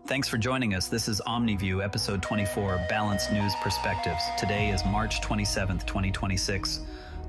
Thanks for joining us. This is OmniView, episode 24, Balanced News Perspectives. Today is March 27th, 2026.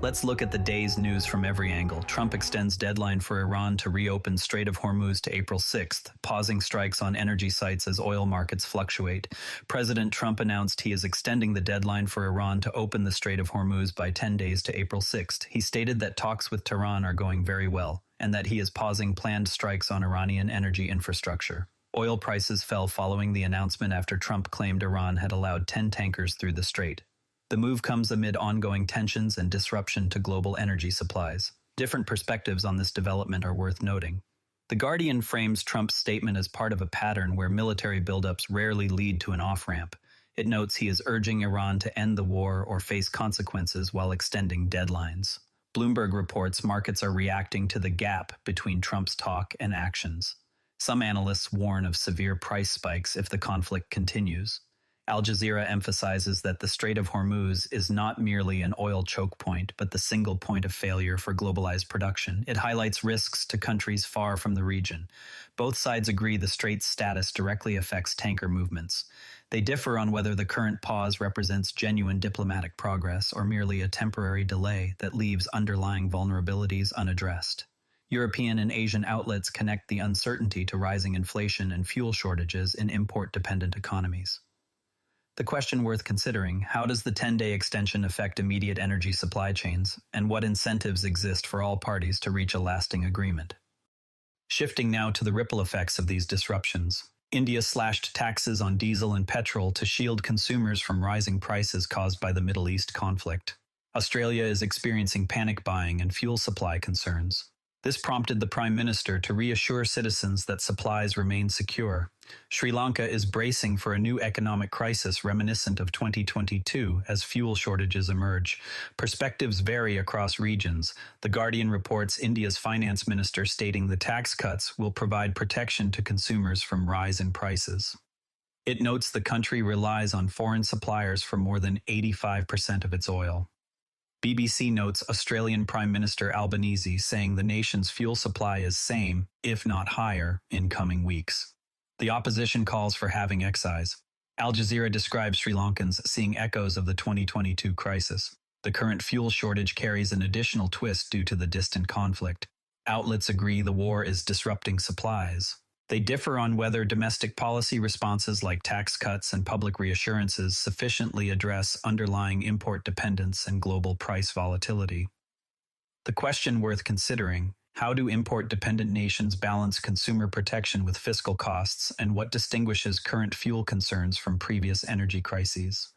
Let's look at the day's news from every angle. Trump extends deadline for Iran to reopen Strait of Hormuz to April 6th, pausing strikes on energy sites as oil markets fluctuate. President Trump announced he is extending the deadline for Iran to open the Strait of Hormuz by 10 days to April 6th. He stated that talks with Tehran are going very well, and that he is pausing planned strikes on Iranian energy infrastructure. Oil prices fell following the announcement after Trump claimed Iran had allowed 10 tankers through the strait. The move comes amid ongoing tensions and disruption to global energy supplies. Different perspectives on this development are worth noting. The Guardian frames Trump's statement as part of a pattern where military buildups rarely lead to an off-ramp. It notes he is urging Iran to end the war or face consequences while extending deadlines. Bloomberg reports markets are reacting to the gap between Trump's talk and actions. Some analysts warn of severe price spikes if the conflict continues. Al Jazeera emphasizes that the Strait of Hormuz is not merely an oil choke point, but the single point of failure for globalized production. It highlights risks to countries far from the region. Both sides agree the strait's status directly affects tanker movements. They differ on whether the current pause represents genuine diplomatic progress or merely a temporary delay that leaves underlying vulnerabilities unaddressed. European and Asian outlets connect the uncertainty to rising inflation and fuel shortages in import-dependent economies. The question worth considering: how does the 10-day extension affect immediate energy supply chains, and what incentives exist for all parties to reach a lasting agreement? Shifting now to the ripple effects of these disruptions. India slashed taxes on diesel and petrol to shield consumers from rising prices caused by the Middle East conflict. Australia is experiencing panic buying and fuel supply concerns. This prompted the Prime Minister to reassure citizens that supplies remain secure. Sri Lanka is bracing for a new economic crisis reminiscent of 2022 as fuel shortages emerge. Perspectives vary across regions. The Guardian reports India's finance minister stating the tax cuts will provide protection to consumers from rise in prices. It notes the country relies on foreign suppliers for more than 85% of its oil. BBC notes Australian Prime Minister Albanese saying the nation's fuel supply is same, if not higher, in coming weeks. The opposition calls for halving excise. Al Jazeera describes Sri Lankans seeing echoes of the 2022 crisis. The current fuel shortage carries an additional twist due to the distant conflict. Outlets agree the war is disrupting supplies. They differ on whether domestic policy responses like tax cuts and public reassurances sufficiently address underlying import dependence and global price volatility. The question worth considering: how do import-dependent nations balance consumer protection with fiscal costs, and what distinguishes current fuel concerns from previous energy crises?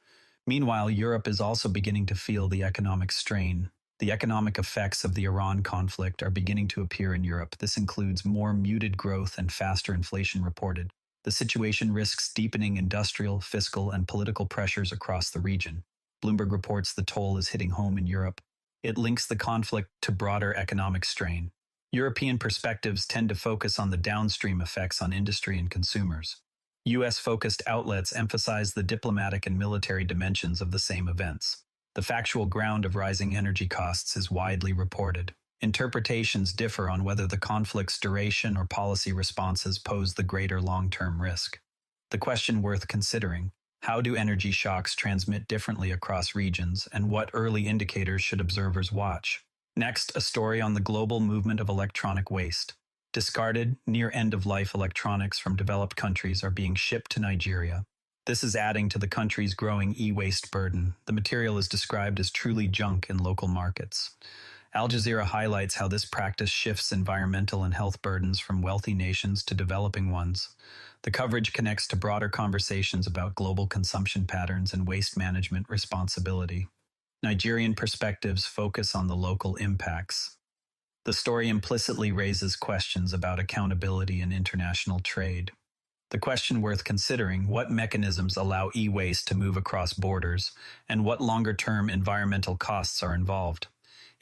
Meanwhile, Europe is also beginning to feel the economic strain. The economic effects of the Iran conflict are beginning to appear in Europe. This includes more muted growth and faster inflation reported. The situation risks deepening industrial, fiscal, and political pressures across the region. Bloomberg reports the toll is hitting home in Europe. It links the conflict to broader economic strain. European perspectives tend to focus on the downstream effects on industry and consumers. US-focused outlets emphasize the diplomatic and military dimensions of the same events. The factual ground of rising energy costs is widely reported. Interpretations differ on whether the conflict's duration or policy responses pose the greater long-term risk. The question worth considering: how do energy shocks transmit differently across regions, and what early indicators should observers watch? Next, a story on the global movement of electronic waste. Discarded, near end-of-life electronics from developed countries are being shipped to Nigeria. This is adding to the country's growing e-waste burden. The material is described as truly junk in local markets. Al Jazeera highlights how this practice shifts environmental and health burdens from wealthy nations to developing ones. The coverage connects to broader conversations about global consumption patterns and waste management responsibility. Nigerian perspectives focus on the local impacts. The story implicitly raises questions about accountability and international trade. The question worth considering: what mechanisms allow e-waste to move across borders, and what longer-term environmental costs are involved?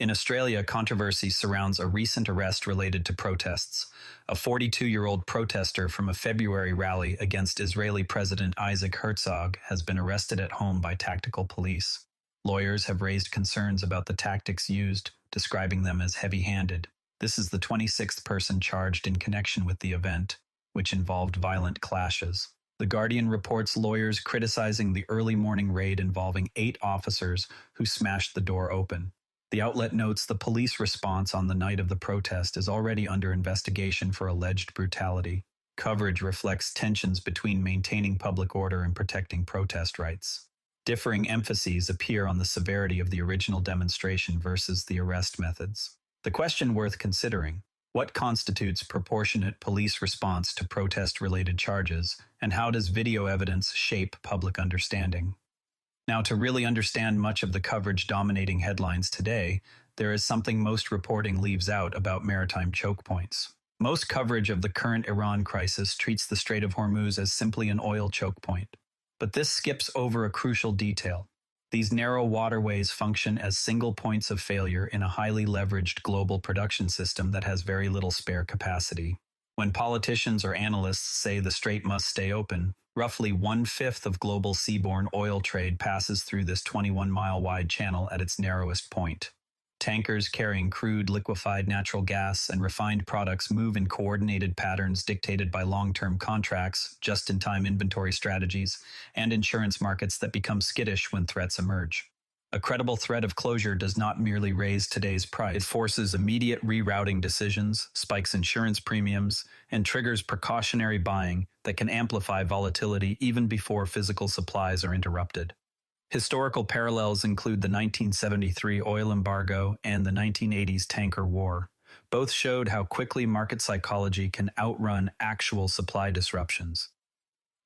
In Australia, controversy surrounds a recent arrest related to protests. A 42-year-old protester from a February rally against Israeli President Isaac Herzog has been arrested at home by tactical police. Lawyers have raised concerns about the tactics used, describing them as heavy-handed. This is the 26th person charged in connection with the event. which involved violent clashes. The Guardian reports lawyers criticizing the early morning raid involving 8 officers who smashed the door open. The outlet notes the police response on the night of the protest is already under investigation for alleged brutality. Coverage reflects tensions between maintaining public order and protecting protest rights. Differing emphases appear on the severity of the original demonstration versus the arrest methods. The question worth considering: what constitutes proportionate police response to protest-related charges, and how does video evidence shape public understanding? Now, to really understand much of the coverage dominating headlines today, there is something most reporting leaves out about maritime choke points. Most coverage of the current Iran crisis treats the Strait of Hormuz as simply an oil choke point. But this skips over a crucial detail. These narrow waterways function as single points of failure in a highly leveraged global production system that has very little spare capacity. When politicians or analysts say the strait must stay open, roughly 1/5 of global seaborne oil trade passes through this 21-mile-wide channel at its narrowest point. Tankers carrying crude, liquefied natural gas, and refined products move in coordinated patterns dictated by long-term contracts, just-in-time inventory strategies, and insurance markets that become skittish when threats emerge. A credible threat of closure does not merely raise today's price. It forces immediate rerouting decisions, spikes insurance premiums, and triggers precautionary buying that can amplify volatility even before physical supplies are interrupted. Historical parallels include the 1973 oil embargo and the 1980s tanker war. Both showed how quickly market psychology can outrun actual supply disruptions.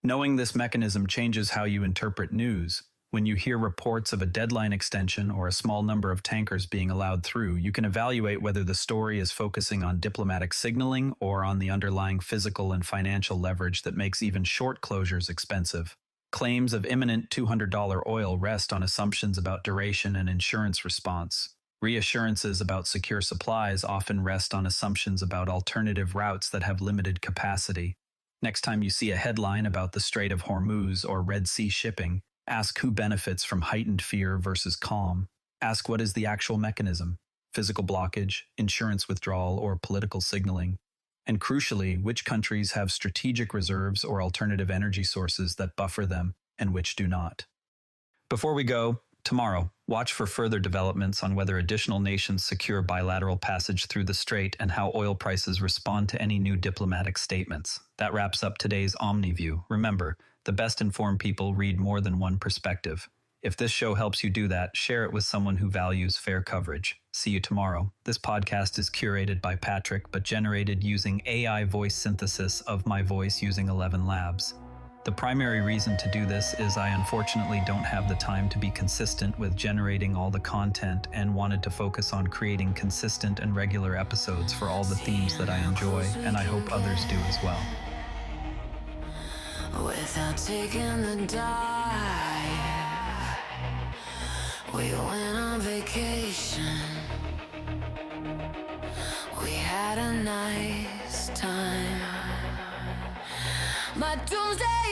Knowing this mechanism changes how you interpret news. When you hear reports of a deadline extension or a small number of tankers being allowed through, you can evaluate whether the story is focusing on diplomatic signaling or on the underlying physical and financial leverage that makes even short closures expensive. Claims of imminent $200 oil rest on assumptions about duration and insurance response. Reassurances about secure supplies often rest on assumptions about alternative routes that have limited capacity. Next time you see a headline about the Strait of Hormuz or Red Sea shipping, ask who benefits from heightened fear versus calm. Ask what is the actual mechanism: physical blockage, insurance withdrawal, or political signaling. And crucially, which countries have strategic reserves or alternative energy sources that buffer them and which do not. Before we go, tomorrow, watch for further developments on whether additional nations secure bilateral passage through the strait and how oil prices respond to any new diplomatic statements. That wraps up today's Omni View. Remember, the best informed people read more than one perspective. If this show helps you do that, share it with someone who values fair coverage. See you tomorrow. This podcast is curated by Patrick, but generated using AI voice synthesis of my voice using ElevenLabs. The primary reason to do this is I unfortunately don't have the time to be consistent with generating all the content and wanted to focus on creating consistent and regular episodes for all the themes that I enjoy, and I hope others do as well. Without taking the dive, we went on vacation. We had a nice time. My doomsday